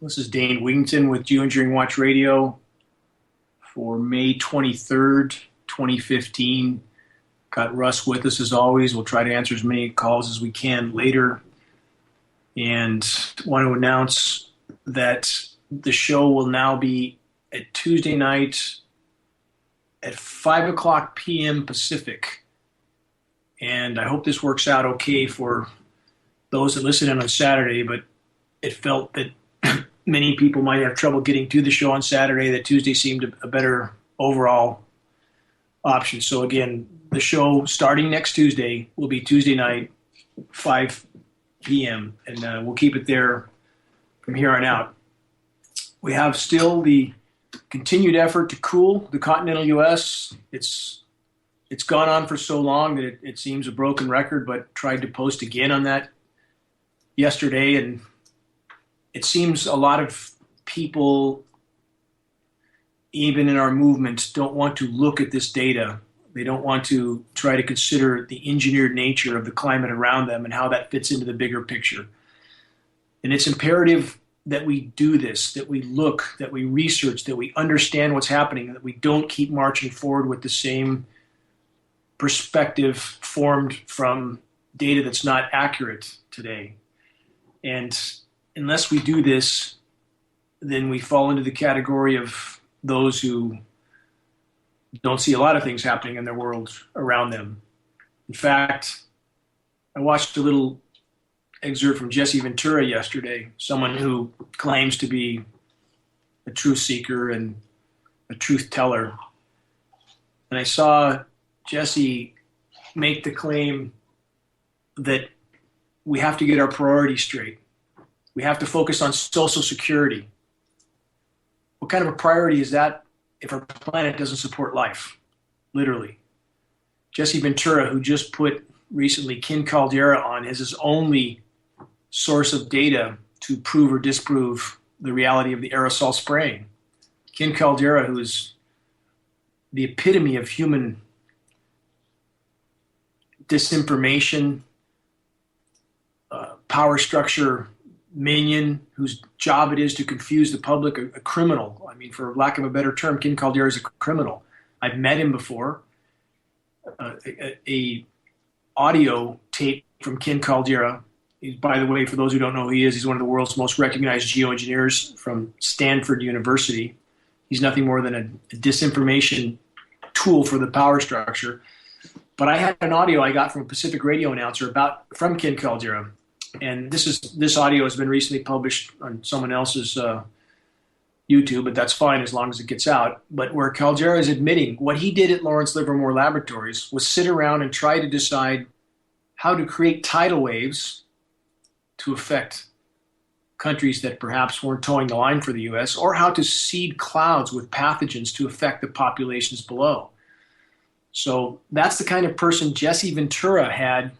This is Dane Wigington with GeoEngineering Watch Radio for May 23rd, 2015. Got Russ with us as always. We'll try to answer as many calls as we can later. And want to announce that the show will now be at Tuesday night at 5 o'clock p.m. Pacific. And I hope this works out okay for those that listen in on Saturday, but it felt that many people might have trouble getting to the show on Saturday, that Tuesday seemed a better overall option. So again, the show starting next Tuesday will be Tuesday night, 5 p.m., and we'll keep it there from here on out. We have still the continued effort to cool the continental U.S. It's gone on for so long that it seems a broken record, but tried to post again on that yesterday, and it seems a lot of people, even in our movement, don't want to look at this data. They don't want to try to consider the engineered nature of the climate around them and how that fits into the bigger picture. And it's imperative that we do this, that we look, that we research, that we understand what's happening, that we don't keep marching forward with the same perspective formed from data that's not accurate today. And unless we do this, then we fall into the category of those who don't see a lot of things happening in their world around them. In fact, I watched a little excerpt from Jesse Ventura yesterday, someone who claims to be a truth seeker and a truth teller. And I saw Jesse make the claim that we have to get our priorities straight. We have to focus on social security. What kind of a priority is that if our planet doesn't support life? Literally. Jesse Ventura, who just put recently Ken Caldera on as his only source of data to prove or disprove the reality of the aerosol spraying. Ken Caldera, who is the epitome of human disinformation, power structure minion, whose job it is to confuse the public, a criminal. I mean, for lack of a better term, Ken Caldera is a criminal. I've met him before. A audio tape from Ken Caldera. By the way, for those who don't know who he is, he's one of the world's most recognized geoengineers from Stanford University. He's nothing more than a disinformation tool for the power structure. But I had an audio I got from a Pacific radio announcer from Ken Caldera. And this audio has been recently published on someone else's YouTube, but that's fine as long as it gets out. But where Caldera is admitting what he did at Lawrence Livermore Laboratories was sit around and try to decide how to create tidal waves to affect countries that perhaps weren't towing the line for the U.S., or how to seed clouds with pathogens to affect the populations below. So that's the kind of person Jesse Ventura had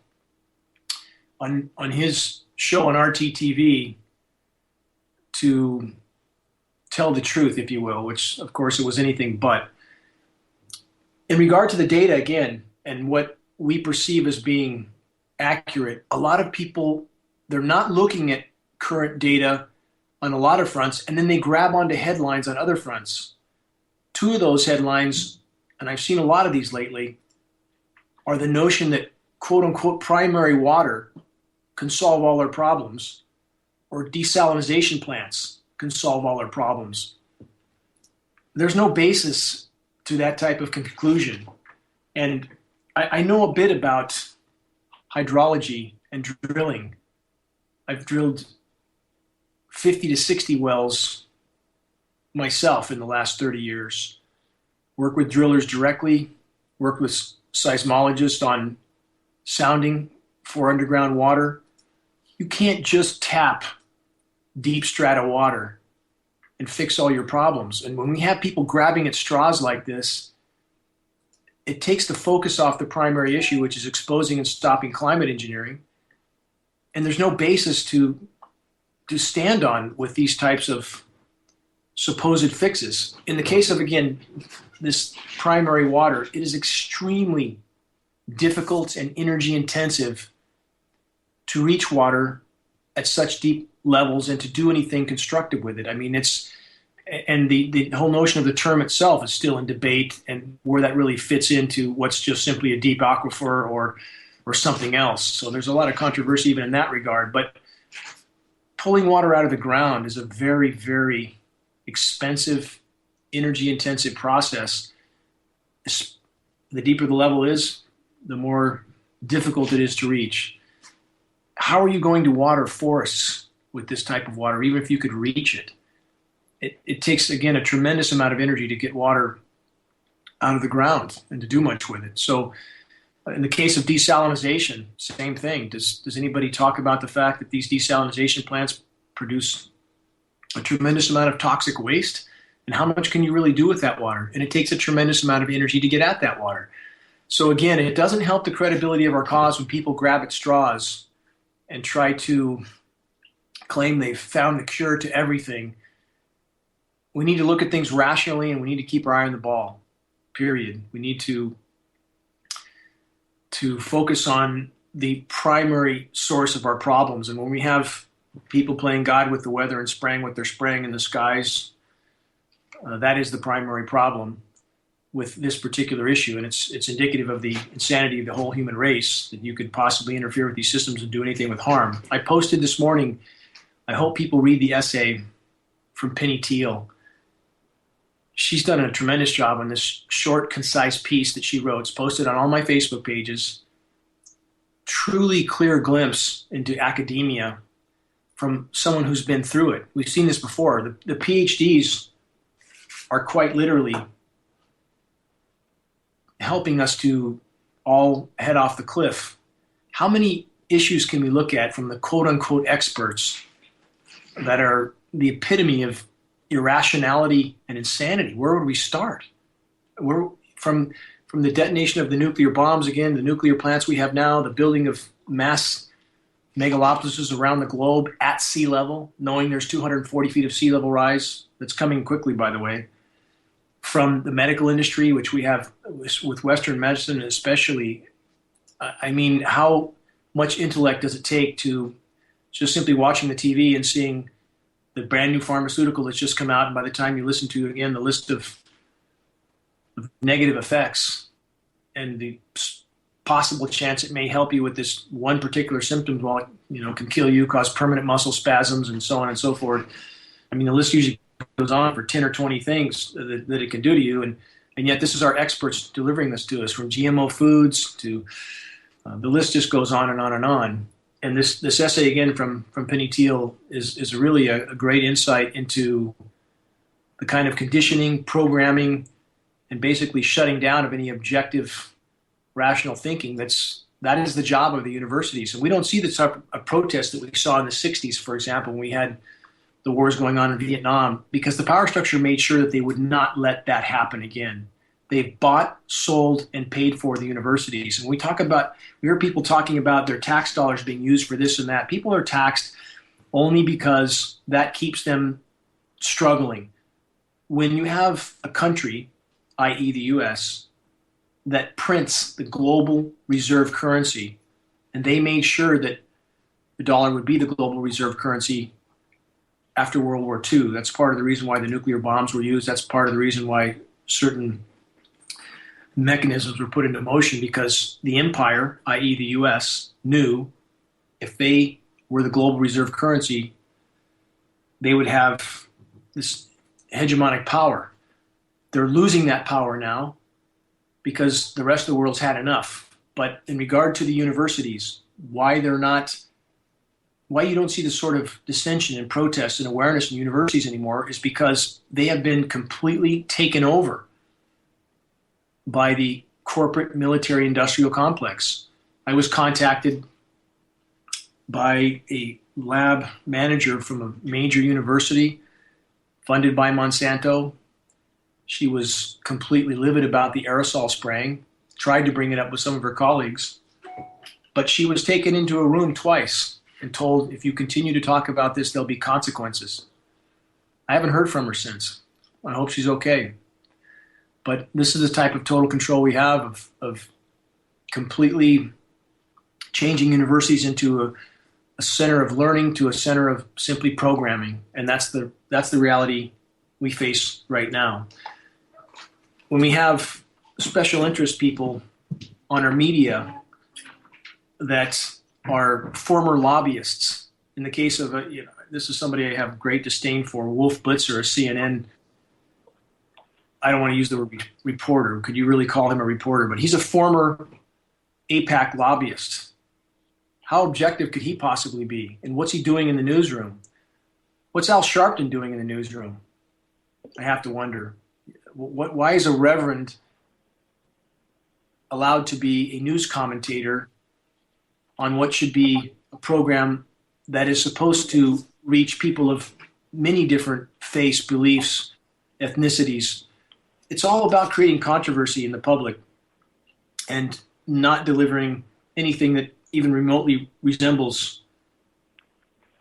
on his show on RTTV to tell the truth, if you will, which of course it was anything but. In regard to the data again, and what we perceive as being accurate, a lot of people, they're not looking at current data on a lot of fronts, and then they grab onto headlines on other fronts. Two of those headlines, and I've seen a lot of these lately, are the notion that quote unquote primary water can solve all our problems, or desalination plants can solve all our problems. There's no basis to that type of conclusion. And I know a bit about hydrology and drilling. I've drilled 50 to 60 wells myself in the last 30 years. Work with drillers directly, work with seismologists on sounding for underground water. You can't just tap deep strata water and fix all your problems. And when we have people grabbing at straws like this, it takes the focus off the primary issue, which is exposing and stopping climate engineering. And there's no basis to stand on with these types of supposed fixes. In the case of, again, this primary water, it is extremely difficult and energy intensive to reach water at such deep levels and to do anything constructive with it. I mean, and the whole notion of the term itself is still in debate, and where that really fits into what's just simply a deep aquifer or something else. So there's a lot of controversy even in that regard. But pulling water out of the ground is a very, very expensive, energy-intensive process. The deeper the level is, the more difficult it is to reach. How are you going to water forests with this type of water, even if you could reach it? It takes, again, a tremendous amount of energy to get water out of the ground and to do much with it. So in the case of desalination, same thing. Does anybody talk about the fact that these desalination plants produce a tremendous amount of toxic waste? And how much can you really do with that water? And it takes a tremendous amount of energy to get at that water. So again, it doesn't help the credibility of our cause when people grab at straws and try to claim they've found the cure to everything. We need to look at things rationally, and we need to keep our eye on the ball, period. We need to focus on the primary source of our problems. And when we have people playing God with the weather and spraying what they're spraying in the skies, that is the primary problem with this particular issue. And it's indicative of the insanity of the whole human race, that you could possibly interfere with these systems and do anything with harm. I posted this morning, I hope people read the essay from Penny Teal. She's done a tremendous job on this short, concise piece that she wrote. It's posted on all my Facebook pages. Truly clear glimpse into academia from someone who's been through it. We've seen this before. The PhDs are quite literally helping us to all head off the cliff. How many issues can we look at from the quote-unquote experts that are the epitome of irrationality and insanity? Where would we start? From the detonation of the nuclear bombs, again, the nuclear plants we have now, the building of mass megalopolises around the globe at sea level, knowing there's 240 feet of sea level rise. That's coming quickly, by the way. From the medical industry, which we have with Western medicine especially. I mean, how much intellect does it take to just simply watching the TV and seeing the brand new pharmaceutical that's just come out, and by the time you listen to, again, the list of negative effects and the possible chance it may help you with this one particular symptom, while it can kill you, cause permanent muscle spasms, and so on and so forth. I mean, the list usually goes on for 10 or 20 things that it can do to you, and yet this is our experts delivering this to us, from GMO foods to the list just goes on and on and on. And this essay, again, from Penny Teal is really a great insight into the kind of conditioning, programming, and basically shutting down of any objective, rational thinking. That is the job of the universities. And we don't see this type of protest that we saw in the 60s, for example, when we had the wars going on in Vietnam, because the power structure made sure that they would not let that happen again. They've bought, sold, and paid for the universities. And we hear people talking about their tax dollars being used for this and that. People are taxed only because that keeps them struggling. When you have a country, i.e. the U.S., that prints the global reserve currency, and they made sure that the dollar would be the global reserve currency after World War II. That's part of the reason why the nuclear bombs were used. That's part of the reason why certain mechanisms were put into motion, because the empire, i.e. the U.S., knew if they were the global reserve currency, they would have this hegemonic power. They're losing that power now because the rest of the world's had enough. But in regard to the universities, why you don't see this sort of dissension and protest and awareness in universities anymore is because they have been completely taken over by the corporate military industrial complex. I was contacted by a lab manager from a major university funded by Monsanto. She was completely livid about the aerosol spraying, tried to bring it up with some of her colleagues, but she was taken into a room twice and told, if you continue to talk about this, there'll be consequences. I haven't heard from her since. I hope she's okay. But this is the type of total control we have of completely changing universities into a center of learning to a center of simply programming, and that's the reality we face right now. When we have special interest people on our media that are former lobbyists, in the case of this is somebody I have great disdain for, Wolf Blitzer, a CNN. I don't want to use the word reporter. Could you really call him a reporter? But he's a former APAC lobbyist. How objective could he possibly be? And what's he doing in the newsroom? What's Al Sharpton doing in the newsroom? I have to wonder. Why is a reverend allowed to be a news commentator on what should be a program that is supposed to reach people of many different faiths, beliefs, ethnicities? It's all about creating controversy in the public and not delivering anything that even remotely resembles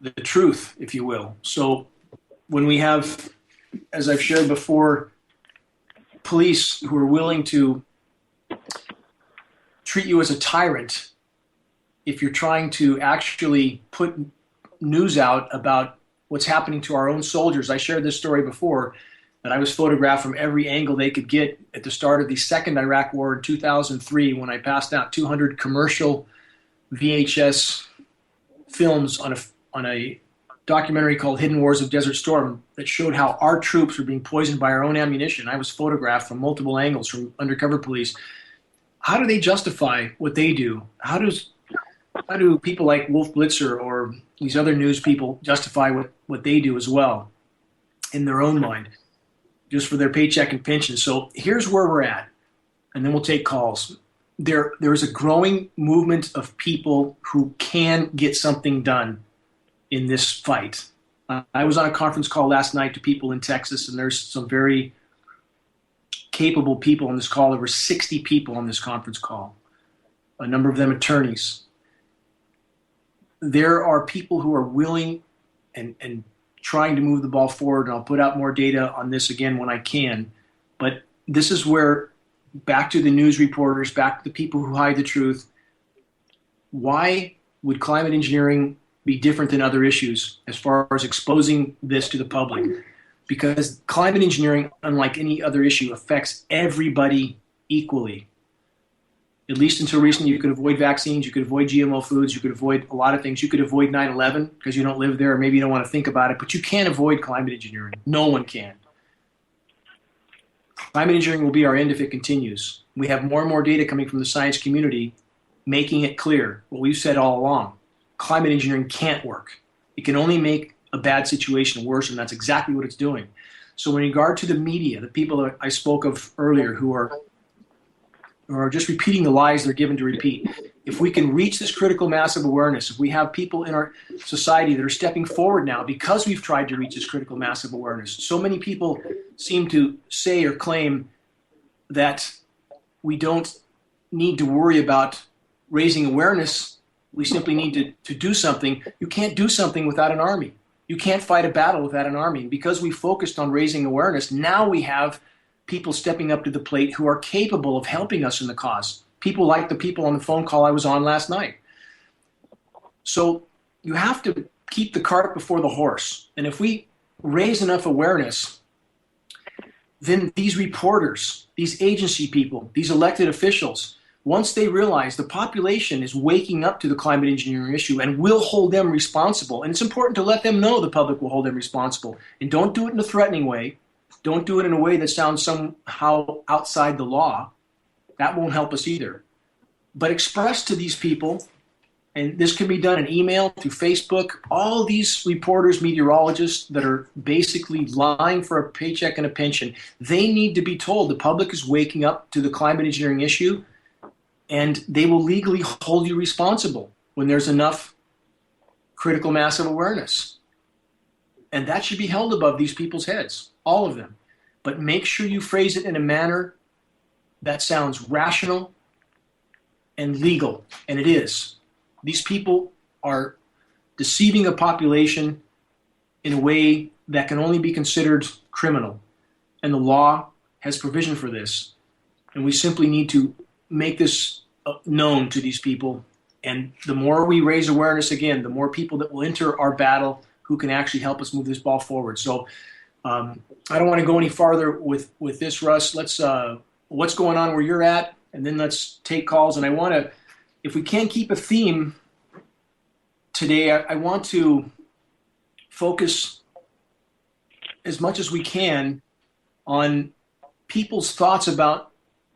the truth, if you will. So when we have, as I've shared before, police who are willing to treat you as a tyrant if you're trying to actually put news out about what's happening to our own soldiers. I shared this story before, that I was photographed from every angle they could get at the start of the second Iraq War in 2003 when I passed out 200 commercial VHS films on a documentary called Hidden Wars of Desert Storm that showed how our troops were being poisoned by our own ammunition. I was photographed from multiple angles from undercover police. How do they justify what they do? How do people like Wolf Blitzer or these other news people justify what they do as well in their own mind, just for their paycheck and pension? So here's where we're at, and then we'll take calls. There is a growing movement of people who can get something done in this fight. I was on a conference call last night to people in Texas, and there's some very capable people on this call. There were 60 people on this conference call, a number of them attorneys. There are people who are willing and trying to move the ball forward, and I'll put out more data on this again when I can. But this is where, back to the news reporters, back to the people who hide the truth, why would climate engineering be different than other issues as far as exposing this to the public? Because climate engineering, unlike any other issue, affects everybody equally. At least until recently, you could avoid vaccines, you could avoid GMO foods, you could avoid a lot of things. You could avoid 9/11 because you don't live there, or maybe you don't want to think about it, but you can't avoid climate engineering. No one can. Climate engineering will be our end if it continues. We have more and more data coming from the science community making it clear what we've said all along. Climate engineering can't work. It can only make a bad situation worse, and that's exactly what it's doing. So in regard to the media, the people that I spoke of earlier who are just repeating the lies they're given to repeat, if we can reach this critical mass of awareness, if we have people in our society that are stepping forward now because we've tried to reach this critical mass of awareness. So many people seem to say or claim that we don't need to worry about raising awareness. We simply need to do something. You can't do something without an army. You can't fight a battle without an army. And because we focused on raising awareness, now we have people stepping up to the plate who are capable of helping us in the cause. People like the people on the phone call I was on last night. So you have to keep the cart before the horse. And if we raise enough awareness, then these reporters, these agency people, these elected officials, once they realize the population is waking up to the climate engineering issue and will hold them responsible, and it's important to let them know the public will hold them responsible. And don't do it in a threatening way. Don't do it in a way that sounds somehow outside the law. That won't help us either. But express to these people, and this can be done in email, through Facebook, all these reporters, meteorologists that are basically lying for a paycheck and a pension, they need to be told the public is waking up to the climate engineering issue, and they will legally hold you responsible when there's enough critical mass of awareness. And that should be held above these people's heads, all of them. But make sure you phrase it in a manner that sounds rational and legal, and it is. These people are deceiving a population in a way that can only be considered criminal, and the law has provision for this. And we simply need to make this known to these people And the more we raise awareness, again, the more people that will enter our battle who can actually help us move this ball forward. So I don't want to go any farther with this, Russ. Let's what's going on where you're at, and then let's take calls. And I want to, if we can keep a theme today, I want to focus as much as we can on people's thoughts about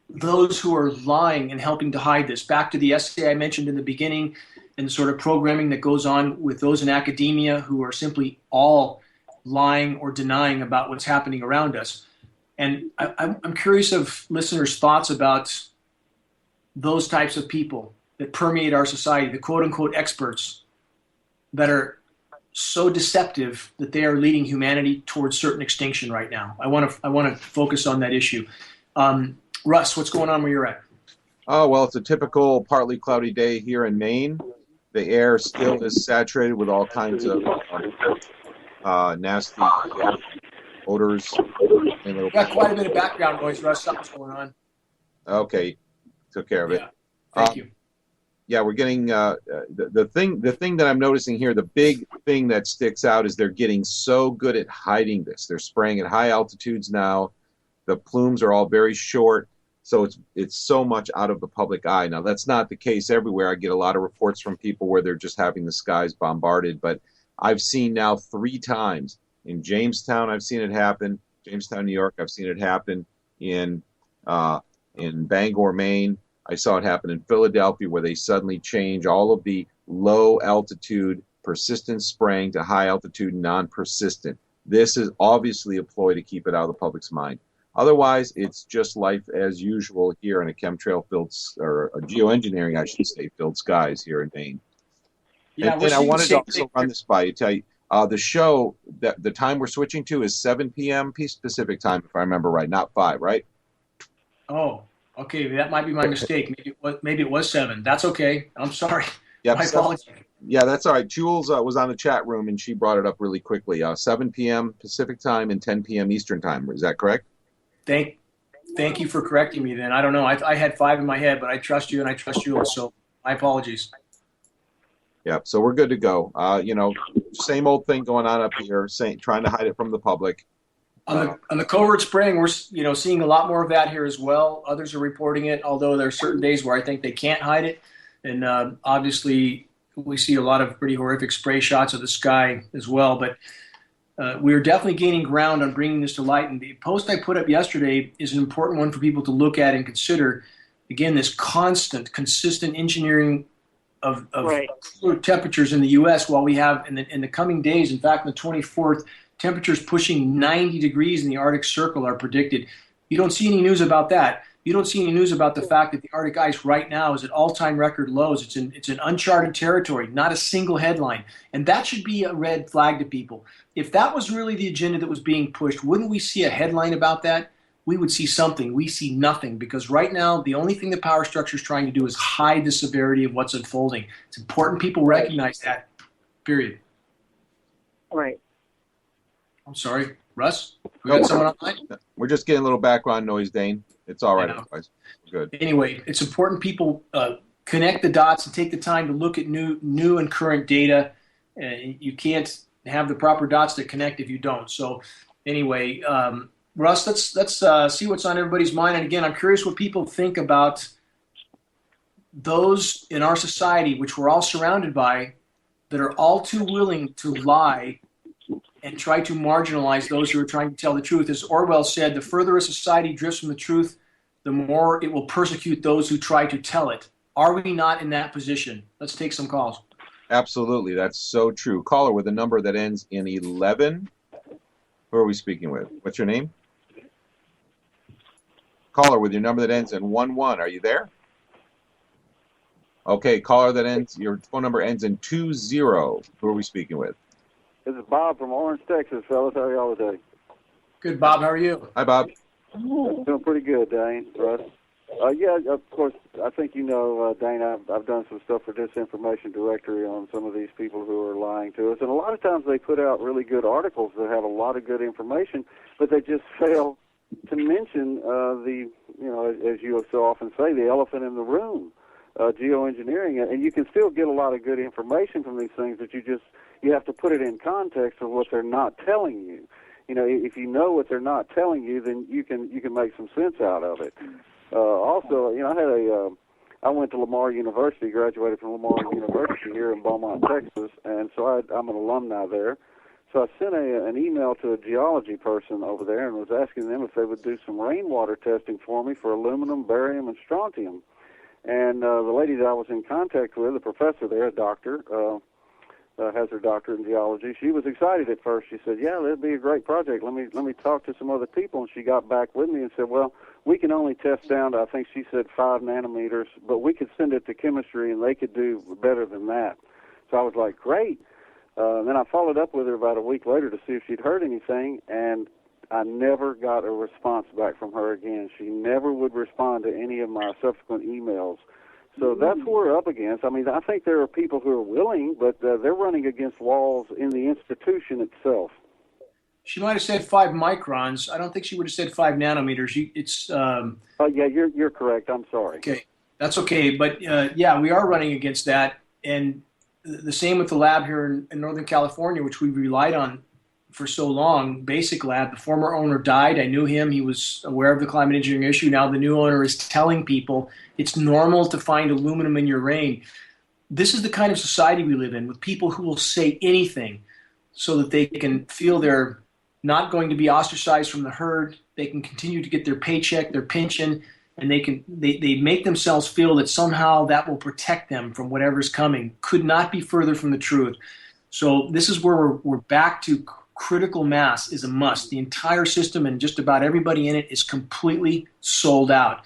those who are lying and helping to hide this. Back to the essay I mentioned in the beginning and the sort of programming that goes on with those in academia who are simply all lying or denying about what's happening around us. And I'm curious of listeners' thoughts about those types of people that permeate our society, the quote-unquote experts that are so deceptive that they are leading humanity towards certain extinction right now. I want to focus on that issue. Russ, what's going on where you're at? Oh, well, it's a typical partly cloudy day here in Maine. The air still is saturated with all kinds of nasty odors. We've got quite a bit of background noise, Russ. Something's going on. Okay, took care of it. Yeah, thank you. Yeah, we're getting the thing that I'm noticing here. The big thing that sticks out is they're getting so good at hiding this. They're spraying at high altitudes now. The plumes are all very short, so it's so much out of the public eye. Now, that's not the case everywhere. I get a lot of reports from people where they're just having the skies bombarded, but I've seen now 3 times. In Jamestown, I've seen it happen. Jamestown, New York, I've seen it happen. In Bangor, Maine, I saw it happen in Philadelphia, where they suddenly change all of the low-altitude persistent spraying to high-altitude non-persistent. This is obviously a ploy to keep it out of the public's mind. Otherwise, it's just life as usual here in a chemtrail-filled, or a geoengineering, I should say, filled skies here in Maine. Yeah, and I wanted to also run this by you, tell you, the show, that the time we're switching to is 7 p.m. Pacific time, if I remember right, not 5, right? Oh, okay, that might be my mistake. Maybe it was 7. That's okay. I'm sorry. Yep, My apologies. Yeah, that's all right. Jules was on the chat room, and she brought it up really quickly. 7 p.m. Pacific time and 10 p.m. Eastern time. Is that correct? Thank you for correcting me then. I don't know. I had 5 in my head, but I trust you and I trust Jules, so my apologies. Yeah, so we're good to go. Same old thing going on up here, trying to hide it from the public. On the covert spraying, we're seeing a lot more of that here as well. Others are reporting it, although there are certain days where I think they can't hide it. And obviously, we see a lot of pretty horrific spray shots of the sky as well. But we're definitely gaining ground on bringing this to light. And the post I put up yesterday is an important one for people to look at and consider. Again, this constant, consistent engineering of right. cooler temperatures in the U.S. while we have in the coming days, in fact, on the 24th, temperatures pushing 90 degrees in the Arctic Circle are predicted. You don't see any news about that. You don't see any news about the fact that the Arctic ice right now is at all-time record lows. It's an uncharted territory, not a single headline. And that should be a red flag to people. If that was really the agenda that was being pushed, wouldn't we see a headline about that? We would see something. We see nothing, because right now the only thing the power structure is trying to do is hide the severity of what's unfolding. It's important people recognize that, period. Right. I'm sorry, Russ? We got someone online? We're just getting a little background noise, Dane. It's all right otherwise. Good. Anyway, it's important people connect the dots and take the time to look at new and current data. You can't have the proper dots to connect if you don't. So anyway, Russ, let's see what's on everybody's mind. And again, I'm curious what people think about those in our society, which we're all surrounded by, that are all too willing to lie and try to marginalize those who are trying to tell the truth. As Orwell said, the further a society drifts from the truth, the more it will persecute those who try to tell it. Are we not in that position? Let's take some calls. Absolutely. That's so true. Caller with a number that ends in 11. Who are we speaking with? What's your name? Caller with your number that ends in 11. Are you there? Okay, caller that ends, your phone number ends in 20. Who are we speaking with? This is Bob from Orange, Texas, fellas. How are y'all today? Good, Bob. How are you? Hi, Bob. Doing pretty good, Dane, Russ. Yeah, of course, I think you know, Dane, I've done some stuff for Disinformation Directory on some of these people who are lying to us. And a lot of times they put out really good articles that have a lot of good information, but they just fail to mention as you so often say, the elephant in the room. geoengineering, and you can still get a lot of good information from these things, but you have to put it in context of what they're not telling you. You know, if you know what they're not telling you, then you can make some sense out of it. Also, you know, I went to Lamar University, graduated from Lamar University here in Beaumont, Texas, and so I'm an alumni there. So I sent an email to a geology person over there and was asking them if they would do some rainwater testing for me for aluminum, barium, and strontium. And the lady that I was in contact with, the professor there, a doctor, has her doctorate in geology. She was excited at first. She said, "Yeah, that'd be a great project. Let me talk to some other people." And she got back with me and said, "Well, we can only test down to, I think she said 5 nanometers, but we could send it to chemistry and they could do better than that." So I was like, "Great." Then I followed up with her about a week later to see if she'd heard anything, and I never got a response back from her again. She never would respond to any of my subsequent emails. So that's what we're up against. I mean, I think there are people who are willing, but they're running against walls in the institution itself. She might have said 5 microns. I don't think she would have said 5 nanometers. Oh, yeah, you're correct. I'm sorry. Okay, that's okay. But yeah, we are running against that, and the same with the lab here in Northern California, which we relied on for so long. Basic Lab. The former owner died. I knew him. He was aware of the climate engineering issue. Now the new owner is telling people it's normal to find aluminum in your rain. This is the kind of society we live in, with people who will say anything so that they can feel they're not going to be ostracized from the herd. They can continue to get their paycheck, their pension, and they make themselves feel that somehow that will protect them from whatever's coming. Could not be further from the truth. So this is where we're back to critical mass is a must. The entire system and just about everybody in it is completely sold out.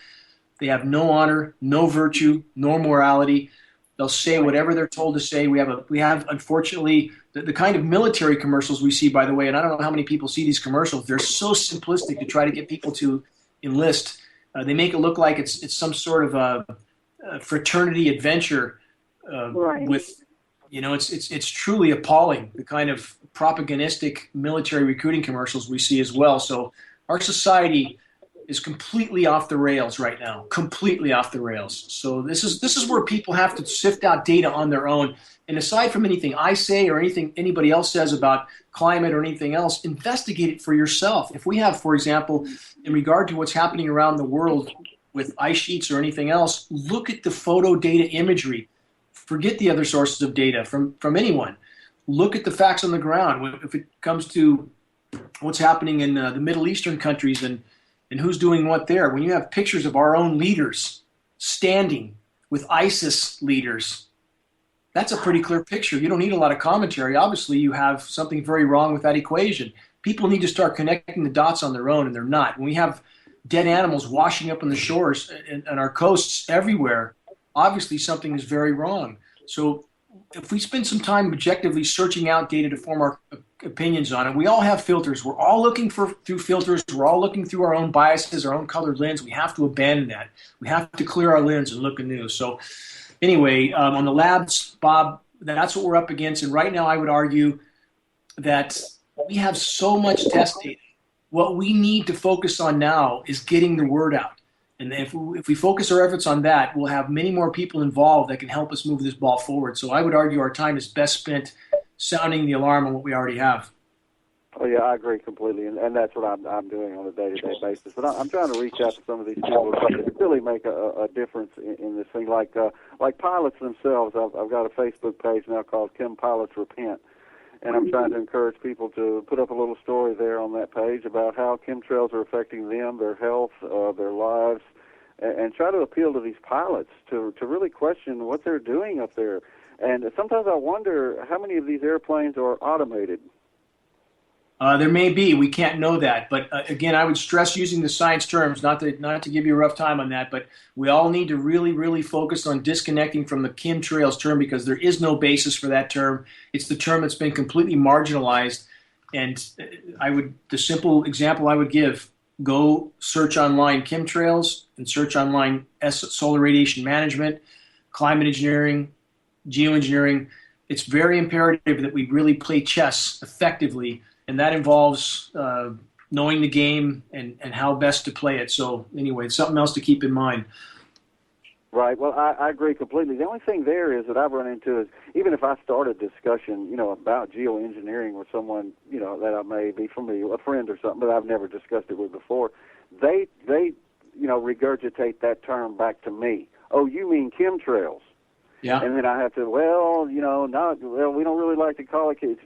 They have no honor, no virtue, no morality. They'll say whatever they're told to say. We have unfortunately the kind of military commercials we see, by the way, and I don't know how many people see these commercials. They're so simplistic to try to get people to enlist. They make it look like it's some sort of a fraternity adventure Right. with, you know, it's truly appalling, the kind of propagandistic military recruiting commercials we see as well. So our society is completely off the rails right now, completely off the rails. So this is where people have to sift out data on their own. And aside from anything I say or anything anybody else says about climate or anything else, investigate it for yourself. If we have, for example, in regard to what's happening around the world with ice sheets or anything else, look at the photo data imagery. Forget the other sources of data from anyone. Look at the facts on the ground. If it comes to what's happening in the Middle Eastern countries and who's doing what there, when you have pictures of our own leaders standing with ISIS leaders, that's a pretty clear picture. You don't need a lot of commentary. Obviously, you have something very wrong with that equation. People need to start connecting the dots on their own, and they're not. When we have dead animals washing up on the shores and our coasts everywhere, obviously something is very wrong. So if we spend some time objectively searching out data to form our opinions on it, we all have filters. We're all looking through filters. We're all looking through our own biases, our own colored lens. We have to abandon that. We have to clear our lens and look anew. So anyway, on the labs, Bob, that's what we're up against. And right now I would argue that we have so much test data. What we need to focus on now is getting the word out. And if we focus our efforts on that, we'll have many more people involved that can help us move this ball forward. So I would argue our time is best spent sounding the alarm on what we already have. Oh, yeah, I agree completely, and that's what I'm doing on a day-to-day basis. But I'm trying to reach out to some of these people who really make a difference in this thing, like pilots themselves. I've got a Facebook page now called Chem Pilots Repent, and I'm trying to encourage people to put up a little story there on that page about how chemtrails are affecting them, their health, their lives, and try to appeal to these pilots to really question what they're doing up there. And sometimes I wonder how many of these airplanes are automated. There may be. We can't know that. But again, I would stress using the science terms, not to give you a rough time on that, but we all need to really, really focus on disconnecting from the chemtrails term because there is no basis for that term. It's the term that's been completely marginalized. And the simple example I would give, go search online chemtrails and search online solar radiation management, climate engineering, geoengineering. It's very imperative that we really play chess effectively, and that involves knowing the game and how best to play it. So anyway, it's something else to keep in mind. Right. Well, I agree completely. The only thing there is that I've run into is even if I start a discussion, about geoengineering with someone, that I may be familiar, a friend or something, but I've never discussed it with before, they regurgitate that term back to me. Oh, you mean chemtrails? Yeah. And then I have to, we don't really like to call it, it's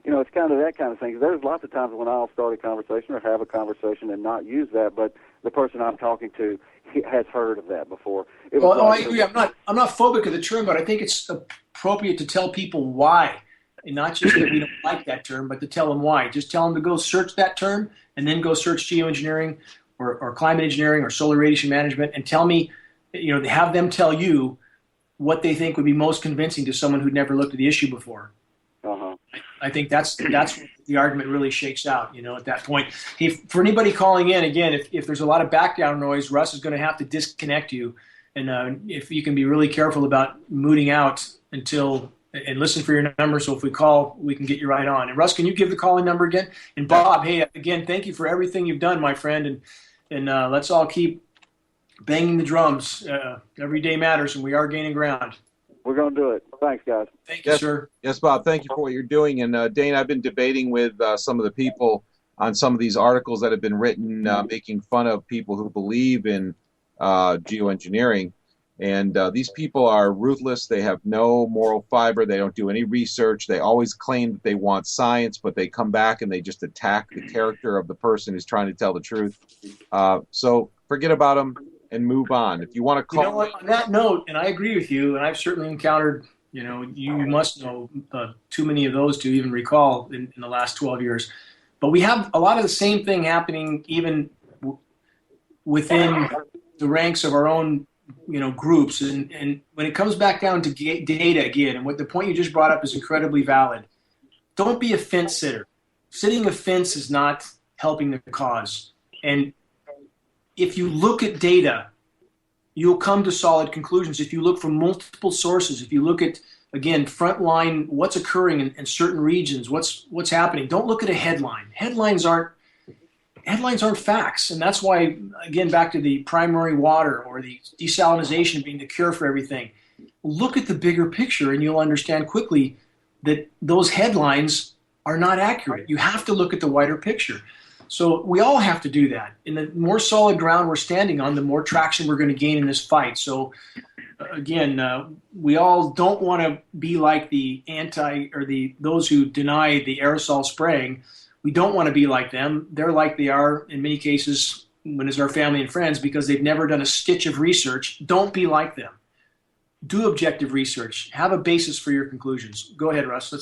and it's kind of that kind of thing. There's lots of times when I'll start a conversation or have a conversation and not use that, but the person I'm talking to has heard of that before. I agree. I'm not phobic of the term, but I think it's appropriate to tell people why, and not just that we don't like that term, but to tell them why. Just tell them to go search that term, and then go search geoengineering or climate engineering or solar radiation management, and tell me, have them tell you what they think would be most convincing to someone who'd never looked at the issue before. Uh-huh. I think that's where the argument really shakes out, at that point. Hey, for anybody calling in, again, if there's a lot of background noise, Russ is going to have to disconnect you. And if you can be really careful about mooting out and listen for your number, so if we call, we can get you right on. And Russ, can you give the calling number again? And Bob, hey, again, thank you for everything you've done, my friend. And let's all keep banging the drums. Every day matters, and we are gaining ground. We're going to do it. Thanks, guys. Thank you, sir. Yes, Bob, thank you for what you're doing. And Dane, I've been debating with some of the people on some of these articles that have been written making fun of people who believe in geoengineering. And these people are ruthless. They have no moral fiber. They don't do any research. They always claim that they want science, but they come back and they just attack the character of the person who's trying to tell the truth. So forget about them and move on. If you want to call... on that note, and I agree with you, and I've certainly encountered, you must know too many of those to even recall in the last 12 years. But we have a lot of the same thing happening even within the ranks of our own groups. And when it comes back down to data again, and what the point you just brought up is incredibly valid. Don't be a fence sitter. Sitting a fence is not helping the cause. And if you look at data, you'll come to solid conclusions. If you look from multiple sources, if you look at, again, frontline, what's occurring in certain regions, what's happening. Don't look at a headline. Headlines aren't facts. And that's why, again, back to the primary water or the desalinization being the cure for everything. Look at the bigger picture and you'll understand quickly that those headlines are not accurate. You have to look at the wider picture. So we all have to do that. And the more solid ground we're standing on, the more traction we're going to gain in this fight. So again, we all don't want to be like the those who deny the aerosol spraying. We don't want to be like them. They're like they are in many cases when it's our family and friends because they've never done a stitch of research. Don't be like them. Do objective research. Have a basis for your conclusions. Go ahead, Russ.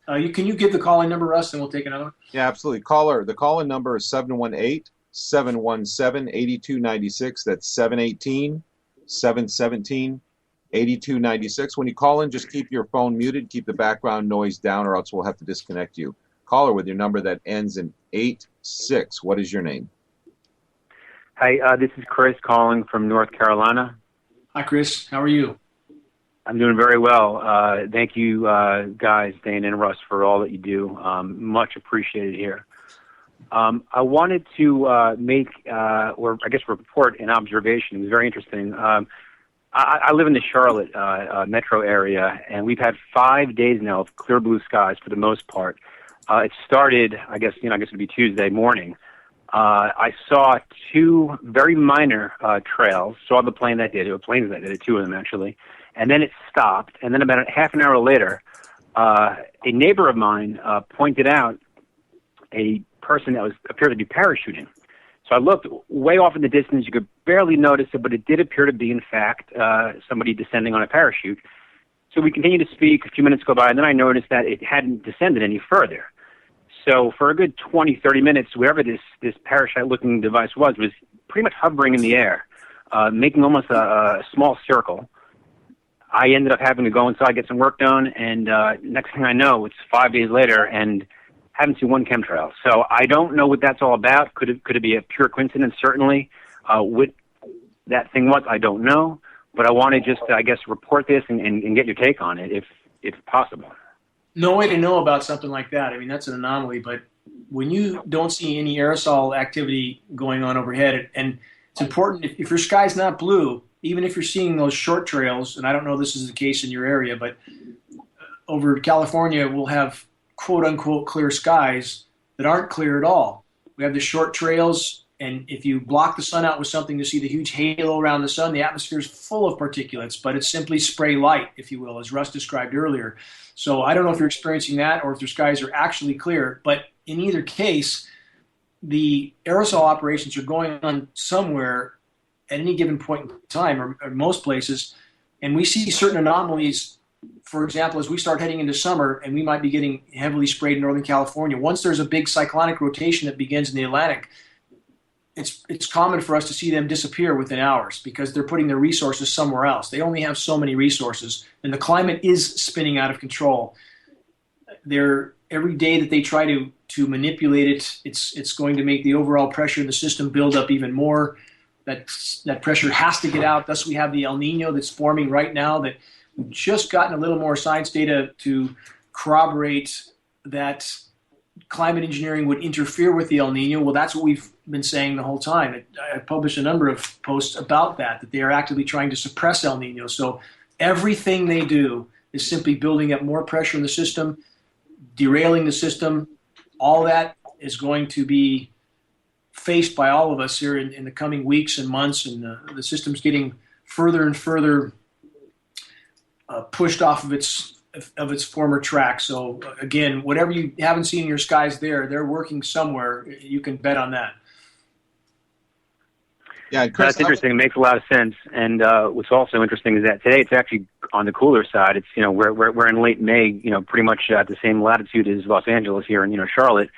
Can you give the call-in number, Russ, and we'll take another one? Yeah, absolutely. The call-in number is 718-717-8296. That's 718-717-8296. When you call in, just keep your phone muted, keep the background noise down, or else we'll have to disconnect you. Caller with your number that ends in 86. What is your name? Hi, this is Chris calling from North Carolina. Hi, Chris. How are you? I'm doing very well. Thank you, guys, Dane and Russ, for all that you do. Much appreciated here. I wanted to report an observation. It was very interesting. I live in the Charlotte metro area, and we've had 5 days now of clear blue skies for the most part. It started, I guess it'd be Tuesday morning. I saw 2 very minor trails. Saw the planes that did it, 2 of them actually. And then it stopped. And then about half an hour later, a neighbor of mine pointed out a person that appeared to be parachuting. So I looked way off in the distance. You could barely notice it, but it did appear to be, in fact, somebody descending on a parachute. So we continued to speak. A few minutes go by, and then I noticed that it hadn't descended any further. So for a good 20, 30 minutes, wherever this parachute-looking device was pretty much hovering in the air, making almost a small circle. I ended up having to go inside, get some work done, and next thing I know, it's 5 days later, and haven't seen one chemtrail. So I don't know what that's all about. Could it be a pure coincidence? Certainly. What that thing was, I don't know. But I want to just, report this and get your take on it, if possible. No way to know about something like that. I mean, that's an anomaly. But when you don't see any aerosol activity going on overhead, and it's important, if your sky's not blue, even if you're seeing those short trails, and I don't know if this is the case in your area, but over California, we'll have quote unquote clear skies that aren't clear at all. We have the short trails, and if you block the sun out with something to see the huge halo around the sun, the atmosphere is full of particulates, but it's simply spray light, if you will, as Russ described earlier. So I don't know if you're experiencing that or if your skies are actually clear, but in either case, the aerosol operations are going on somewhere at any given point in time, or most places, and we see certain anomalies. For example, as we start heading into summer, and we might be getting heavily sprayed in Northern California, once there's a big cyclonic rotation that begins in the Atlantic, it's common for us to see them disappear within hours because they're putting their resources somewhere else. They only have so many resources, and the climate is spinning out of control. Every day that they try to manipulate it, it's going to make the overall pressure in the system build up even more. That pressure has to get out. Thus, we have the El Nino that's forming right now that we've just gotten a little more science data to corroborate that climate engineering would interfere with the El Nino. Well, that's what we've been saying the whole time. I published a number of posts about that they are actively trying to suppress El Nino. So everything they do is simply building up more pressure in the system, derailing the system. All that is going to be faced by all of us here in the coming weeks and months, and the system's getting further and further pushed off of its former track. So again, whatever you haven't seen in your skies they're working somewhere. You can bet on that. Yeah, Chris, that's interesting. It makes a lot of sense. And what's also interesting is that today it's actually on the cooler side. It's we're in late May. Pretty much at the same latitude as Los Angeles here in Charlotte,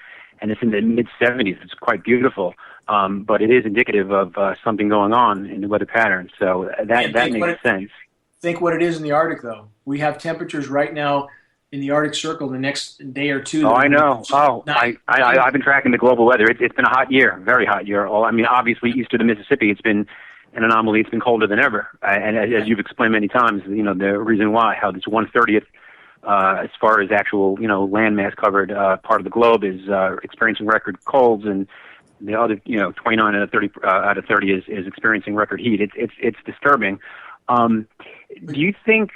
and it's in the mid 70s. It's quite beautiful. But it is indicative of something going on in the weather pattern. So that makes sense. Think what it is in the Arctic, though. We have temperatures right now in the Arctic Circle the next day or two. Oh, I know. I've been tracking the global weather. It's been a hot year, very hot year. Obviously, east of the Mississippi, it's been an anomaly. It's been colder than ever. And as you've explained many times, the reason why, how this 1/30th, as far as actual, landmass covered part of the globe is experiencing record colds, and the other, 29 out of 30 is experiencing record heat. It's disturbing. Do you think,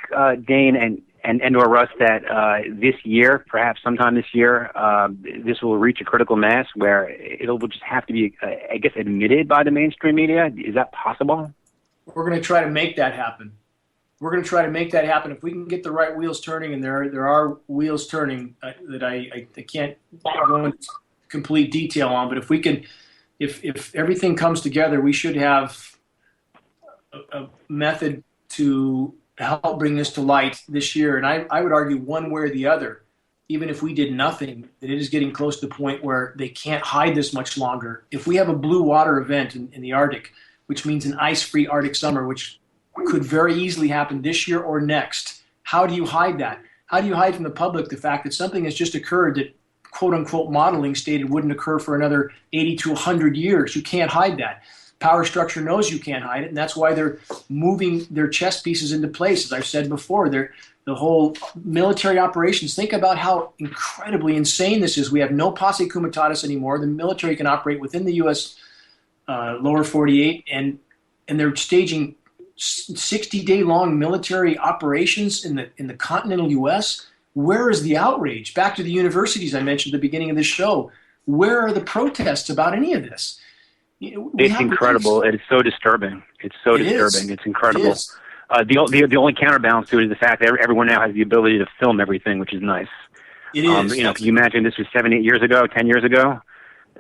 Dane and or Russ, that this year, perhaps sometime this year, this will reach a critical mass where it will just have to be, I guess, admitted by the mainstream media? Is that possible? We're going to try to make that happen. If we can get the right wheels turning, and there are wheels turning that I can't go into complete detail on, but if everything comes together, we should have a method to help bring this to light this year. And I would argue one way or the other, even if we did nothing, that it is getting close to the point where they can't hide this much longer. If we have a blue water event in the Arctic, which means an ice-free Arctic summer, which could very easily happen this year or next, how do you hide that? How do you hide from the public the fact that something has just occurred that quote-unquote modeling stated wouldn't occur for another 80 to 100 years? You can't hide that. Power structure knows you can't hide it, and that's why they're moving their chess pieces into place. As I've said before, the whole military operations, think about how incredibly insane this is. We have no posse comitatus anymore. The military can operate within the U.S. Lower 48, and they're staging 60-day-long military operations in the continental U.S. Where is the outrage? Back to the universities I mentioned at the beginning of the show. Where are the protests about any of this? It's incredible. It's so disturbing. It's incredible. The only counterbalance to it is the fact that everyone now has the ability to film everything, which is nice. It is. Can you imagine this was 7, 8 years ago, 10 years ago?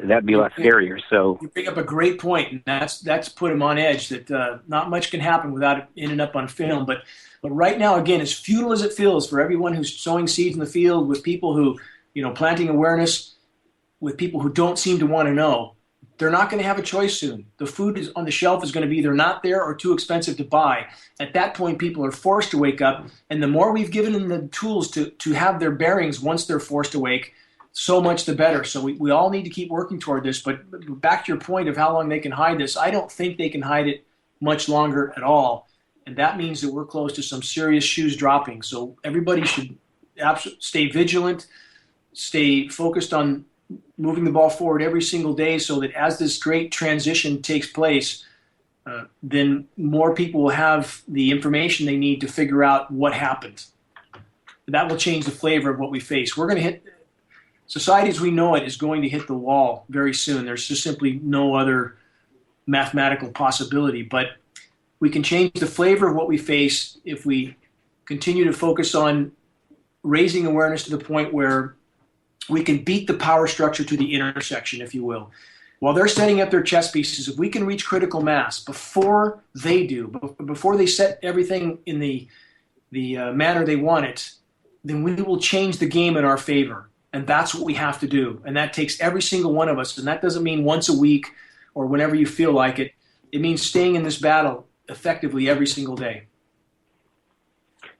That'd be a lot scarier. So you bring up a great point, and that's put him on edge. That not much can happen without it ending up on film. But right now, again, as futile as it feels for everyone who's sowing seeds in the field, with people who, planting awareness, with people who don't seem to want to know, they're not going to have a choice soon. The food is on the shelf is going to be either not there or too expensive to buy. At that point, people are forced to wake up, and the more we've given them the tools to have their bearings once they're forced awake, so much the better. So we all need to keep working toward this. But back to your point of how long they can hide this, I don't think they can hide it much longer at all. And that means that we're close to some serious shoes dropping. So everybody should stay vigilant, stay focused on moving the ball forward every single day, so that as this great transition takes place, then more people will have the information they need to figure out what happened. That will change the flavor of what we face. We're going to hit society as we know it is going to hit the wall very soon. There's just simply no other mathematical possibility. But we can change the flavor of what we face if we continue to focus on raising awareness to the point where we can beat the power structure to the intersection, if you will. While they're setting up their chess pieces, if we can reach critical mass before they do, before they set everything in the manner they want it, then we will change the game in our favor. And that's what we have to do. And that takes every single one of us. And that doesn't mean once a week or whenever you feel like it. It means staying in this battle effectively every single day.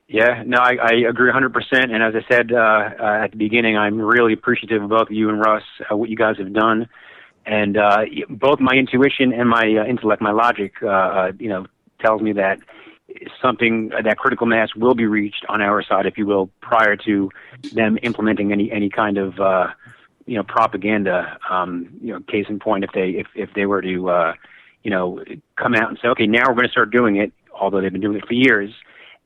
Yeah, no, I agree 100%. And as I said at the beginning, I'm really appreciative of both you and Russ, what you guys have done. And both my intuition and my intellect, my logic, tells me that that critical mass will be reached on our side, if you will, prior to them implementing any kind of propaganda. Case in point, if they were to come out and say, okay, now we're going to start doing it, although they've been doing it for years,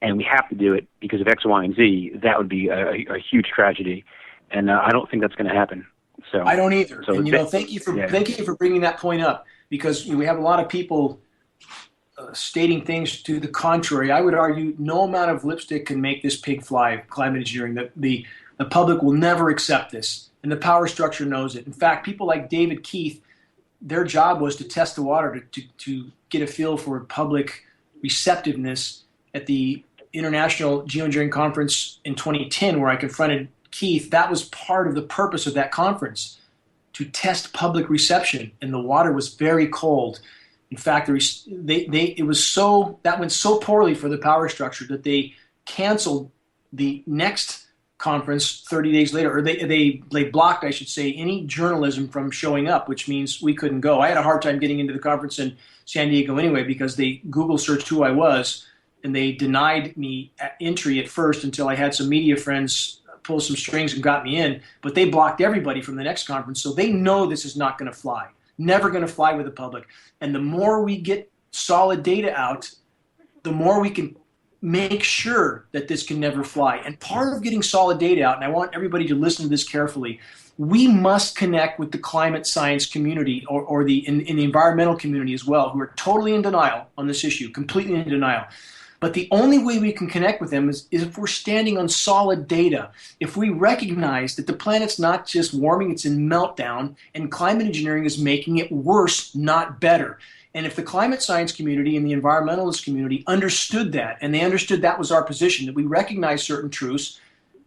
and we have to do it because of X, Y, and Z, that would be a huge tragedy, and I don't think that's going to happen. So I don't either. So and thank you for bringing that point up, because we have a lot of people stating things to the contrary. I would argue no amount of lipstick can make this pig fly. Climate engineering, the public will never accept this, and the power structure knows it. In fact, people like David Keith, their job was to test the water to get a feel for public receptiveness at the International Geoengineering Conference in 2010, where I confronted Keith. That was part of the purpose of that conference, to test public reception, and the water was very cold. In fact, that went so poorly for the power structure that they canceled the next conference 30 days later, or they blocked, I should say, any journalism from showing up, which means we couldn't go. I had a hard time getting into the conference in San Diego anyway, because they Google searched who I was, and they denied me entry at first until I had some media friends pull some strings and got me in. But they blocked everybody from the next conference, so they know this is not going to fly. Never going to fly with the public. And the more we get solid data out, the more we can make sure that this can never fly. And part of getting solid data out, and I want everybody to listen to this carefully, we must connect with the climate science community or in the environmental community as well, who are totally in denial on this issue, completely in denial. But the only way we can connect with them is if we're standing on solid data. If we recognize that the planet's not just warming, it's in meltdown, and climate engineering is making it worse, not better. And if the climate science community and the environmentalist community understood that, and they understood that was our position, that we recognize certain truths,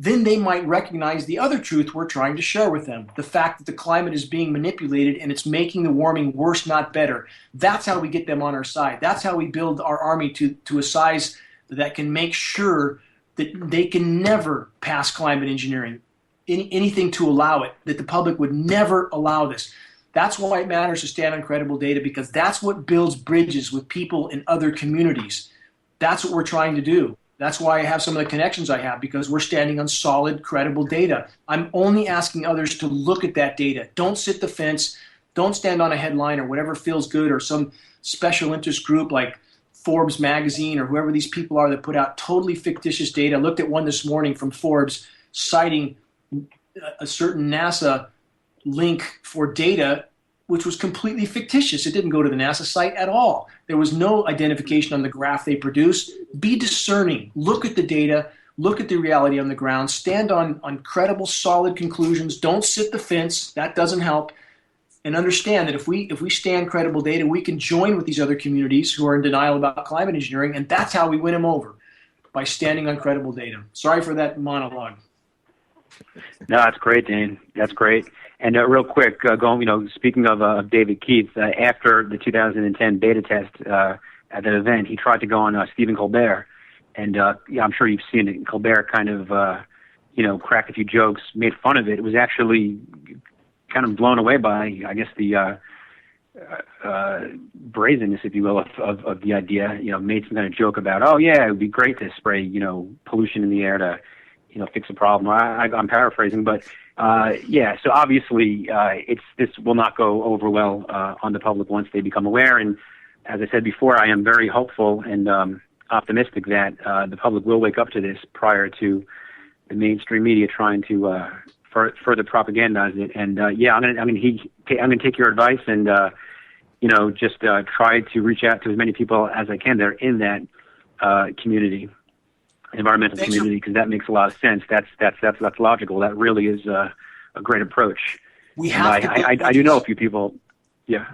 then they might recognize the other truth we're trying to share with them, the fact that the climate is being manipulated and it's making the warming worse, not better. That's how we get them on our side. That's how we build our army to a size that can make sure that they can never pass climate engineering, anything to allow it, that the public would never allow this. That's why it matters to stand on credible data, because that's what builds bridges with people in other communities. That's what we're trying to do. That's why I have some of the connections I have, because we're standing on solid, credible data. I'm only asking others to look at that data. Don't sit the fence. Don't stand on a headline or whatever feels good, or some special interest group like Forbes magazine or whoever these people are that put out totally fictitious data. I looked at one this morning from Forbes citing a certain NASA link for data, which was completely fictitious. It didn't go to the NASA site at all. There was no identification on the graph they produced. Be discerning. Look at the data. Look at the reality on the ground. Stand on credible, solid conclusions. Don't sit the fence. That doesn't help. And understand that if we stand credible data, we can join with these other communities who are in denial about climate engineering, and that's how we win them over, by standing on credible data. Sorry for that monologue. No, that's great, Dane. That's great. And real quick, speaking of David Keith, after the 2010 beta test at that event, he tried to go on Stephen Colbert, and I'm sure you've seen it. Colbert kind of, cracked a few jokes, made fun of it. It was actually kind of blown away by, I guess, the brazenness, if you will, of the idea. Made some kind of joke about, oh yeah, it would be great to spray, pollution in the air to, fix a problem. I'm paraphrasing, but. So obviously this will not go over well on the public once they become aware, and as I said before, I am very hopeful and optimistic that the public will wake up to this prior to the mainstream media trying to further propagandize it. And I'm gonna take your advice and just try to reach out to as many people as I can that are in that community, environmental community, because that makes a lot of sense. That's logical. That really is a great approach. I do know a few people. Yeah.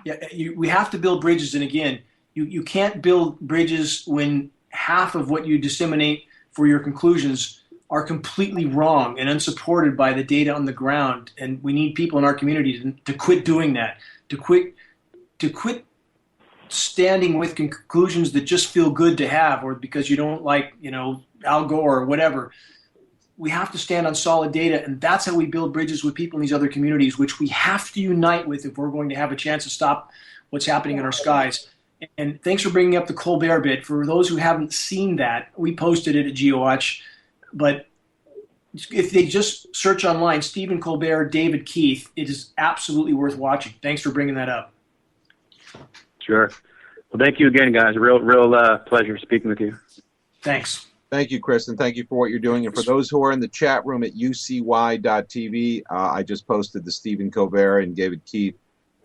Yeah, we have to build bridges, and again, you can't build bridges when half of what you disseminate for your conclusions are completely wrong and unsupported by the data on the ground. And we need people in our community to quit doing that, to quit standing with conclusions that just feel good to have, or because you don't like, Al Gore or whatever. We have to stand on solid data, and that's how we build bridges with people in these other communities, which we have to unite with if we're going to have a chance to stop what's happening in our skies. And thanks for bringing up the Colbert bit. For those who haven't seen that, we posted it at GeoWatch, but if they just search online, Stephen Colbert, David Keith, it is absolutely worth watching. Thanks for bringing that up. Sure. Well, thank you again, guys. Real pleasure speaking with you. Thanks. Thank you, Chris, and thank you for what you're doing. And for those who are in the chat room at ucy.tv, I just posted the Stephen Colbert and David Keith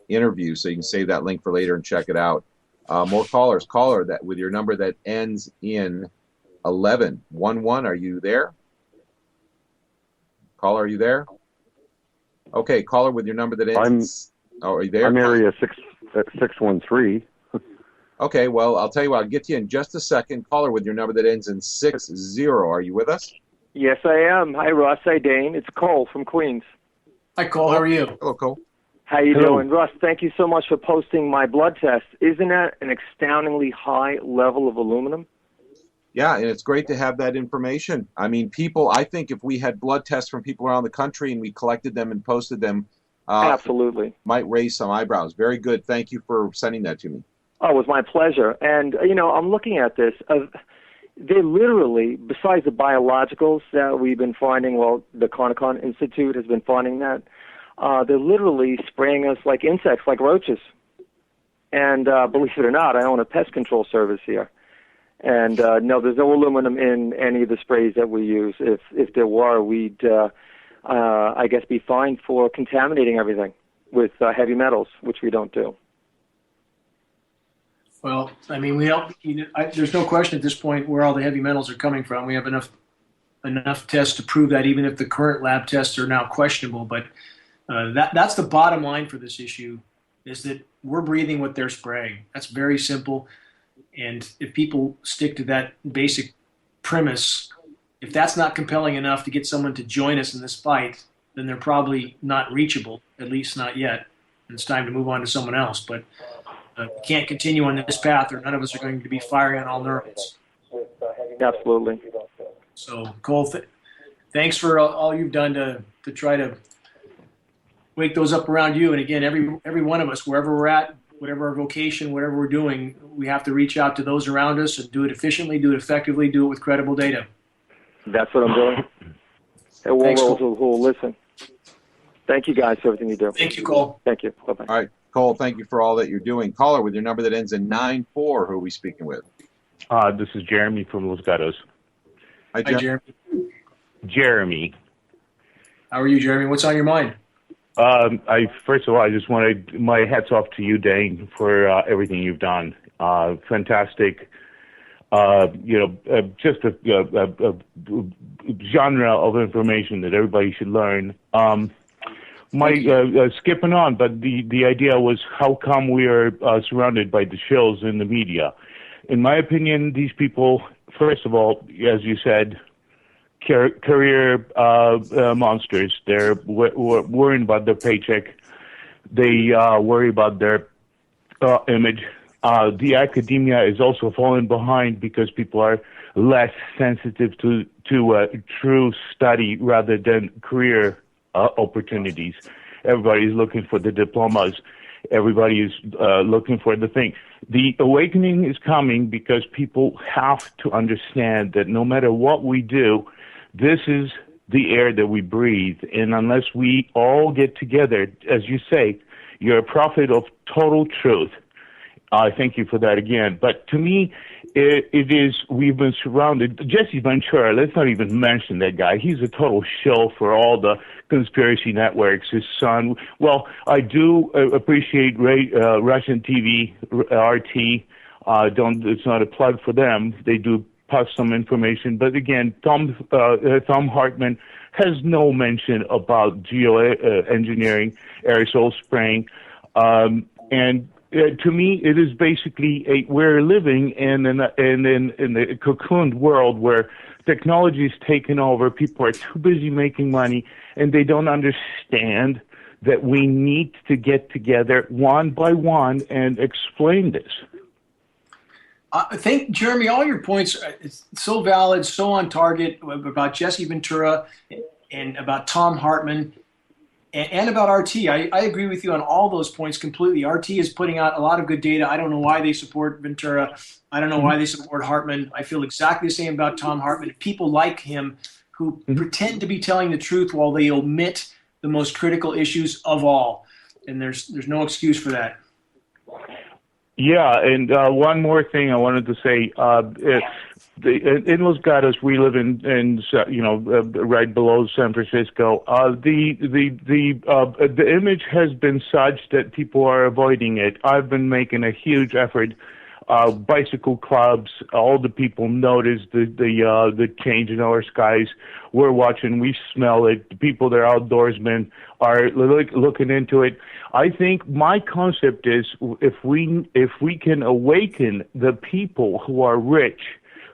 interview, so you can save that link for later and check it out. More callers. Caller that with your number that ends in 1111. Are you there? Caller, are you there? Okay, caller with your number that ends. Are you there? I'm area 613. Okay, well, I'll tell you what, I'll get to you in just a second. Caller with your number that ends in 60. Are you with us? Yes, I am. Hi, Russ. Hi, Dane. It's Cole from Queens. Hi, Cole. How are you? Hello, Cole. How you doing? Russ, thank you so much for posting my blood test. Isn't that an astoundingly high level of aluminum? Yeah, and it's great to have that information. I mean, I think if we had blood tests from people around the country and we collected them and posted them, absolutely, might raise some eyebrows. Very good. Thank you for sending that to me. Oh, it was my pleasure. And, I'm looking at this. They literally, besides the biologicals that we've been finding, the Conacon Institute has been finding that, they're literally spraying us like insects, like roaches. And believe it or not, I own a pest control service here. And, no, there's no aluminum in any of the sprays that we use. If there were, we'd, I guess, be fined for contaminating everything with heavy metals, which we don't do. Well, I mean, there's no question at this point where all the heavy metals are coming from. We have enough tests to prove that, even if the current lab tests are now questionable. But that's the bottom line for this issue, is that we're breathing what they're spraying. That's very simple. And if people stick to that basic premise, if that's not compelling enough to get someone to join us in this fight, then they're probably not reachable, at least not yet. And it's time to move on to someone else. But we can't continue on this path, or none of us are going to be firing on all neurons. Absolutely. So, Cole, thanks for all you've done to try to wake those up around you. And again, every one of us, wherever we're at, whatever our vocation, whatever we're doing, we have to reach out to those around us and do it efficiently, do it effectively, do it with credible data. That's what I'm doing. And we'll listen. Thank you, guys, for everything you do. Thank you, Cole. Thank you. Bye-bye. All right, Cole, thank you for all that you're doing. Caller with your number that ends in 94, who are we speaking with? This is Jeremy from Los Gatos. Hi, Jeremy. Jeremy. How are you, Jeremy? What's on your mind? First of all, I just wanted my hats off to you, Dane, for everything you've done. Fantastic. Just a genre of information that everybody should learn. Skipping on, but the idea was how come we are surrounded by the shills in the media? In my opinion, these people, first of all, as you said, career monsters. They're worrying about their paycheck. They worry about their image. The academia is also falling behind because people are less sensitive to true study rather than career opportunities. Everybody's looking for the diplomas. Everybody is looking for the thing. The awakening is coming because people have to understand that no matter what we do, this is the air that we breathe. And unless we all get together, as you say, you're a prophet of total truth. I thank you for that again. But to me, it is, we've been surrounded. Jesse Ventura, let's not even mention that guy. He's a total shill for all the conspiracy networks. His son, well, I do appreciate Russian TV, RT. It's not a plug for them. They do pass some information. But again, Tom Hartman has no mention about geoengineering, aerosol spraying, and to me, it is basically we're living in a cocooned world where technology is taken over. People are too busy making money, and they don't understand that we need to get together one by one and explain this. I think, Jeremy, all your points are so valid, so on target about Jesse Ventura and about Tom Hartman and about RT. I agree with you on all those points completely. RT is putting out a lot of good data. I don't know why they support Ventura. I don't know why they support Hartman. I feel exactly the same about Tom Hartman. People like him who pretend to be telling the truth while they omit the most critical issues of all. And there's no excuse for that. Yeah, and one more thing I wanted to say. In Los Gatos, we live in right below San Francisco. The image has been such that people are avoiding it. I've been making a huge effort. Bicycle clubs, all the people notice the change in our skies. We're watching, we smell it. The people that are outdoorsmen are looking into it. I think my concept is if we can awaken the people who are rich,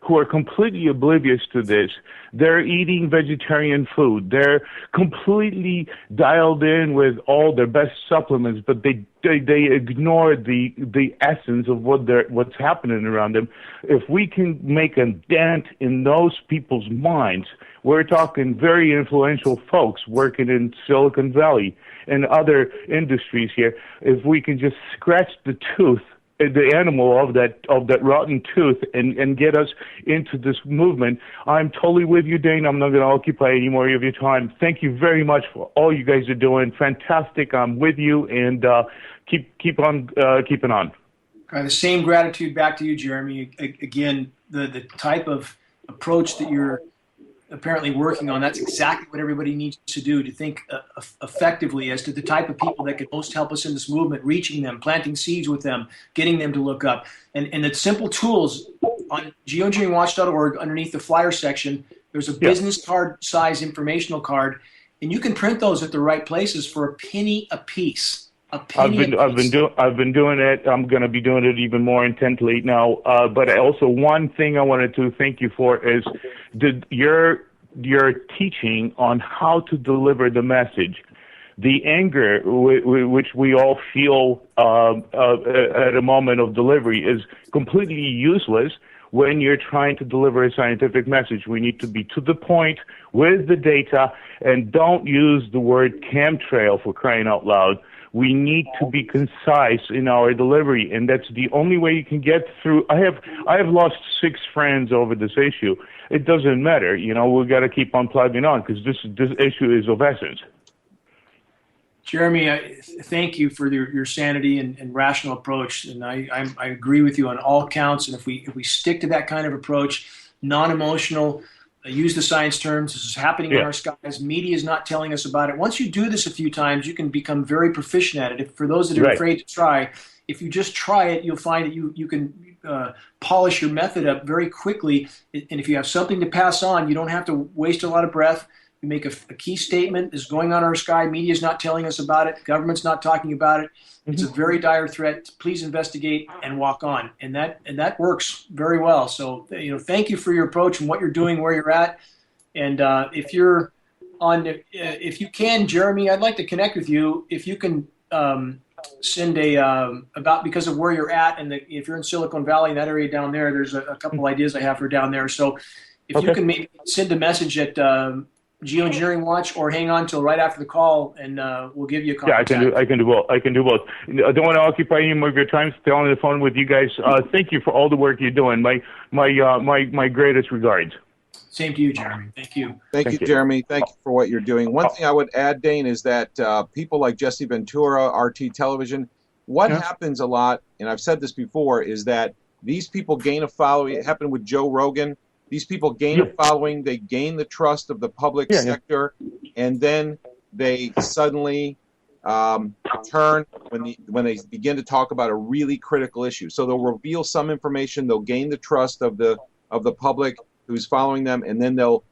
who are completely oblivious to this. They're eating vegetarian food. They're completely dialed in with all their best supplements, but they ignore the essence of what's happening around them. If we can make a dent in those people's minds, we're talking very influential folks working in Silicon Valley and other industries here. If we can just scratch the animal of that rotten tooth and get us into this movement. I'm totally with you, Dane. I'm not going to occupy any more of your time. Thank you very much for all you guys are doing. Fantastic. I'm with you, and keep on keeping on. The same gratitude back to you, Jeremy. Again, the type of approach that you're apparently working on, that's exactly what everybody needs to do, to think effectively as to the type of people that could most help us in this movement, reaching them, planting seeds with them, getting them to look up. And the simple tools on geoengineeringwatch.org, underneath the flyer section, there's a business card size informational card, and you can print those at the right places for a penny a piece. I've been doing it. I'm going to be doing it even more intently now. But also, one thing I wanted to thank you for is your teaching on how to deliver the message. The anger which we all feel at a moment of delivery is completely useless when you're trying to deliver a scientific message. We need to be to the point with the data, and don't use the word chemtrail, for crying out loud. We need to be concise in our delivery, and that's the only way you can get through. I have lost 6 friends over this issue. It doesn't matter, we've got to keep on plugging on because this issue is of essence. Jeremy, thank you for your sanity and rational approach, and I agree with you on all counts. And if we stick to that kind of approach, non-emotional, use the science terms. This is happening in our skies. Media is not telling us about it. Once you do this a few times, you can become very proficient at it. For those that are afraid to try, if you just try it, you'll find that you can polish your method up very quickly. And if you have something to pass on, you don't have to waste a lot of breath. You make a key statement. This is going on in our sky. Media is not telling us about it. Government's not talking about it. It's a very dire threat. Please investigate and walk on. And that works very well. So, thank you for your approach and what you're doing, where you're at. And if you can, Jeremy, I'd like to connect with you. If you can send about, because of where you're at, and if you're in Silicon Valley, in that area down there, there's a couple ideas I have for down there. So if you can maybe send a message at GeoEngineering Watch, or hang on till right after the call, and we'll give you a contact. Yeah, I can do both. I don't want to occupy any more of your time. Stay on the phone with you guys. Thank you for all the work you're doing. My greatest regards. Same to you, Jeremy. Thank you. Thank you, Jeremy. Thank you for what you're doing. One thing I would add, Dane, is that people like Jesse Ventura, RT Television, what Yeah. happens a lot, and I've said this before, is that these people gain a following. It happened with Joe Rogan. These people gain a following. They gain the trust of the public sector, and then they suddenly turn when they begin to talk about a really critical issue. So they'll reveal some information. They'll gain the trust of the public who's following them, and then they'll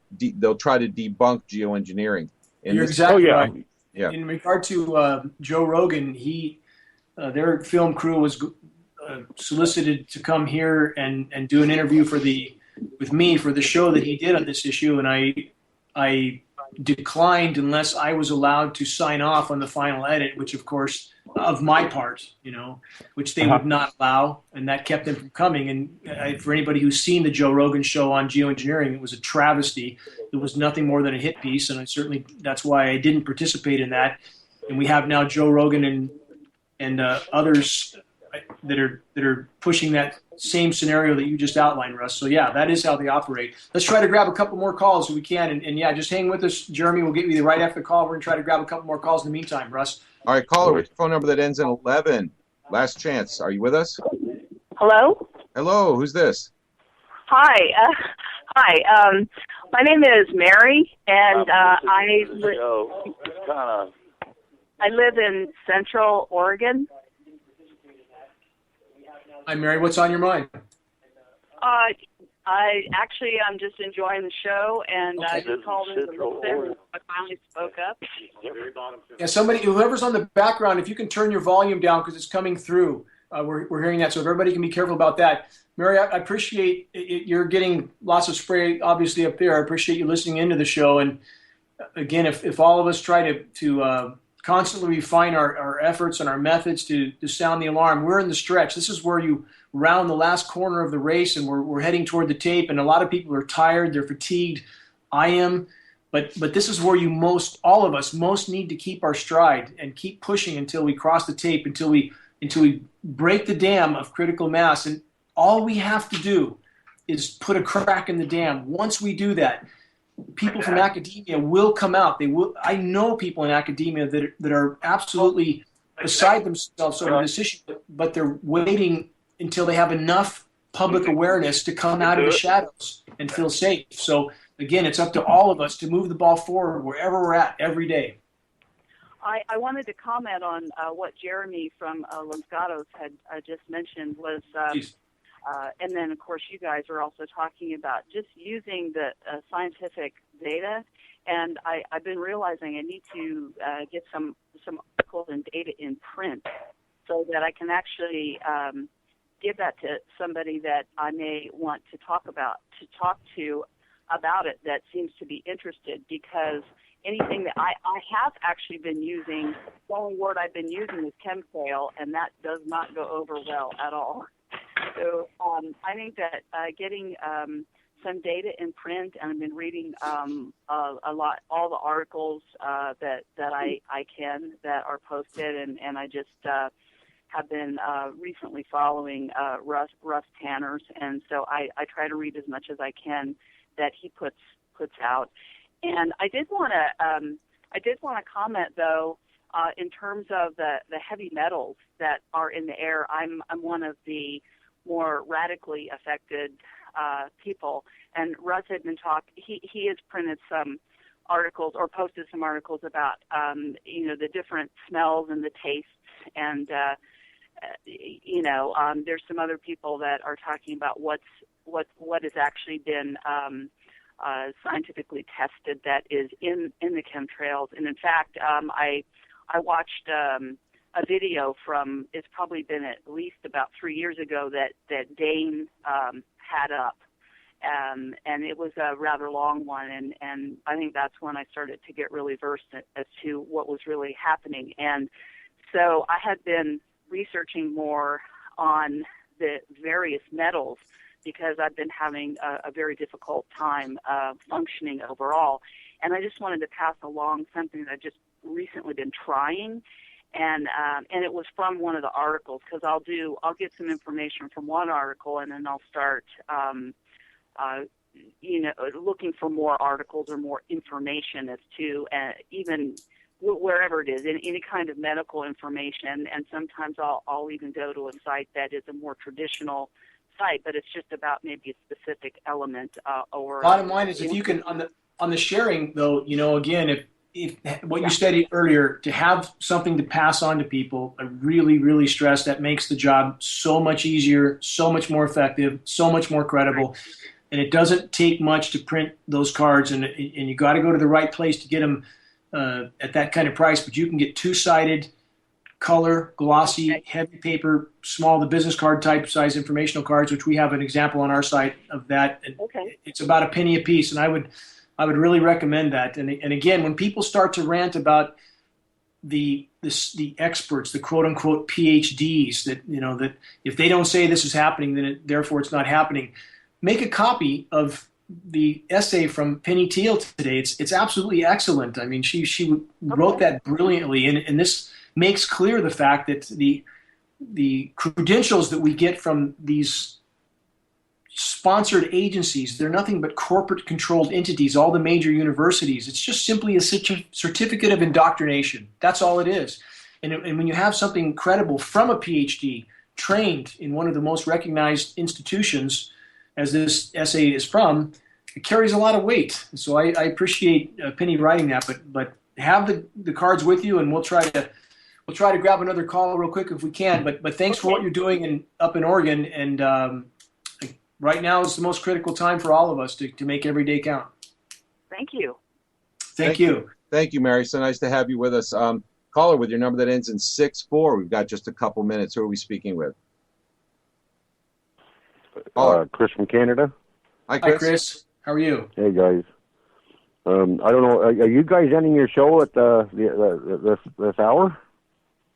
try to debunk geoengineering. And You're this, exactly right. Yeah. In regard to Joe Rogan, their film crew was solicited to come here and do an interview with me for the show that he did on this issue, and I declined unless I was allowed to sign off on the final edit, which of course of my part, which they would not allow, and that kept them from coming. And for anybody who's seen the Joe Rogan show on geoengineering, it was a travesty. It was nothing more than a hit piece, and that's why I didn't participate in that. And we have now Joe Rogan and others that are pushing that same scenario that you just outlined, Russ. So yeah, that is how they operate. Let's try to grab a couple more calls if we can, and yeah, just hang with us, Jeremy. We'll get you right after the call. We're gonna try to grab a couple more calls in the meantime, Russ. All right, caller with your phone number that ends in 11. Last chance. Are you with us? Hello? Hello. Who's this? Hi. Hi. My name is Mary, and I live in Central Oregon. Hi, Mary. What's on your mind? I'm just enjoying the show, and I just called in to listen. I finally spoke up. Yeah, whoever's on the background, if you can turn your volume down because it's coming through. We're hearing that, so if everybody can be careful about that. Mary, I appreciate it. You're getting lots of spray, obviously, up there. I appreciate you listening into the show. And again, if all of us try to constantly refine our efforts and our methods to sound the alarm, we're in the stretch. This is where you round the last corner of the race, and we're heading toward the tape. And a lot of people are tired. They're fatigued. I am. But this is where all of us most need to keep our stride and keep pushing until we cross the tape, until we break the dam of critical mass. And all we have to do is put a crack in the dam. Once we do that, people from academia will come out. They will. I know people in academia that are absolutely beside themselves over this issue, but they're waiting until they have enough public awareness to come out of the shadows and feel safe. So again, it's up to all of us to move the ball forward wherever we're at every day. I wanted to comment on what Jeremy from Los Gatos had just mentioned was, and then of course you guys are also talking about just using the scientific data. And I've been realizing I need to get some articles and data in print so that I can actually give that to somebody that I may want to talk to about it that seems to be interested, because anything that I have actually been using, the only word I've been using is chemtrail, and that does not go over well at all. So I think that getting some data in print, and I've been reading a lot, all the articles that I can that are posted, and I just have been recently following Russ Tanner's, and so I try to read as much as I can that he puts out. And I did want to comment though, in terms of the heavy metals that are in the air. I'm one of the more radically affected people, and Russ had been he has printed some articles or posted some articles about the different smells and the tastes, and there's some other people that are talking about what has actually been scientifically tested that is in the chemtrails. And in fact, I watched a video from, it's probably been at least about 3 years ago, that Dane had up. And it was a rather long one, and I think that's when I started to get really versed as to what was really happening. And so I had been researching more on the various metals because I've been having a very difficult time functioning overall. And I just wanted to pass along something that I've just recently been trying, and it was from one of the articles, because I'll get some information from one article, and then I'll start looking for more articles or more information as to even wherever it is, in any kind of medical information. And sometimes I'll even go to a site that is a more traditional site, but it's just about maybe a specific element or. Bottom line is, if you can on the sharing though, again, if what you studied earlier, to have something to pass on to people, I really, really stress that makes the job so much easier, so much more effective, so much more credible. And it doesn't take much to print those cards, and you got to go to the right place to get them at that kind of price. But you can get two-sided, color, glossy, heavy paper, small, the business card type size informational cards, which we have an example on our site of that. It's about a penny a piece, and I would really recommend that. And again, when people start to rant about the experts, the quote unquote PhDs, that if they don't say this is happening, then therefore it's not happening. Make a copy of the essay from Penny Teal today. It's absolutely excellent. I mean, she wrote that brilliantly, and this makes clear the fact that the credentials that we get from these sponsored agencies, they're nothing but corporate controlled entities, all the major universities. It's just simply a certificate of indoctrination. That's all it is. And when you have something credible from a PhD trained in one of the most recognized institutions, as this essay is from, it carries a lot of weight. So I appreciate Penny writing that, but have the cards with you, and we'll try to grab another call real quick if we can. But thanks for what you're doing up in Oregon, and right now is the most critical time for all of us to make every day count. Thank you. Thank you. Thank you, Mary. So nice to have you with us. Caller with your number that ends in 64. We've got just a couple minutes. Who are we speaking with? Chris from Canada. Hi, Chris. Hi, Chris. How are you? Hey, guys. I don't know. Are you guys ending your show at this hour?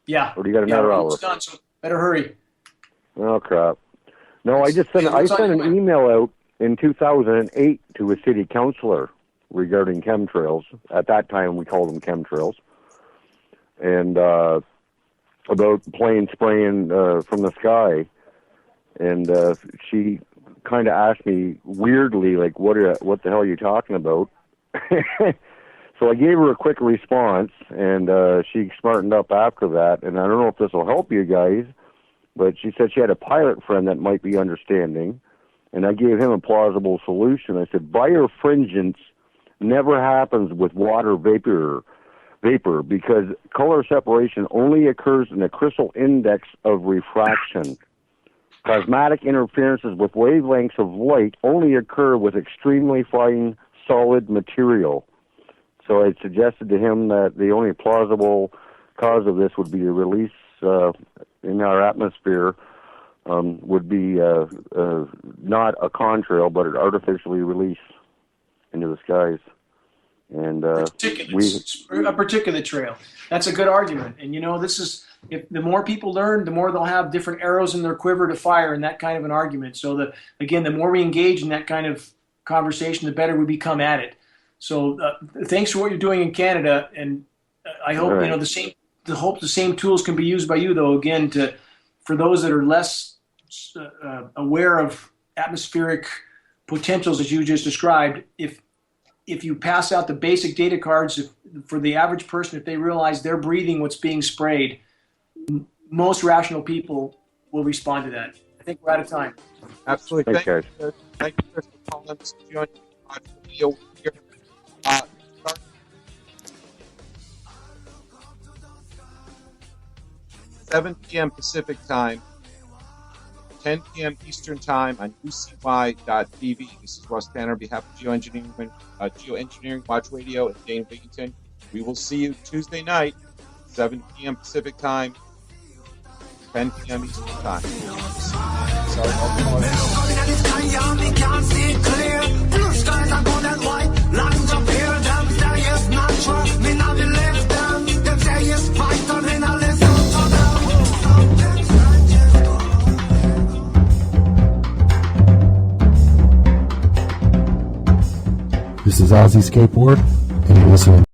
Yeah. Or do you got another hour? It's done, so better hurry. Oh, crap. No, I sent an email out in 2008 to a city councilor regarding chemtrails. At that time, we called them chemtrails. And about plane spraying from the sky. And she kind of asked me weirdly, like, what the hell are you talking about? So I gave her a quick response, and she smartened up after that. And I don't know if this will help you guys, but she said she had a pilot friend that might be understanding, and I gave him a plausible solution. I said, birefringence never happens with water vapor because color separation only occurs in the crystal index of refraction. Cosmetic interferences with wavelengths of light only occur with extremely fine solid material. So I suggested to him that the only plausible cause of this would be a release in our atmosphere, would be not a contrail, but an artificially release into the skies. And a particulate trail. That's a good argument. And this is, if the more people learn, the more they'll have different arrows in their quiver to fire in that kind of an argument. So the more we engage in that kind of conversation, the better we become at it. So thanks for what you're doing in Canada, and I hope the same tools can be used by you, though. Again, for those that are less aware of atmospheric potentials as you just described, if you pass out the basic data cards, for the average person, if they realize they're breathing what's being sprayed, most rational people will respond to that. I think we're out of time. Absolutely. Thank you, Chris, for calling us. Joining the video here. 7 p.m. Pacific time, 10 p.m. Eastern time on UCY.TV. This is Russ Tanner on behalf of GeoEngineering Watch Radio and Dane, Wigington. We will see you Tuesday night, 7 p.m. Pacific time, 10 p.m. Eastern time. Sorry about This is Ozzy Skateboard, and you're listening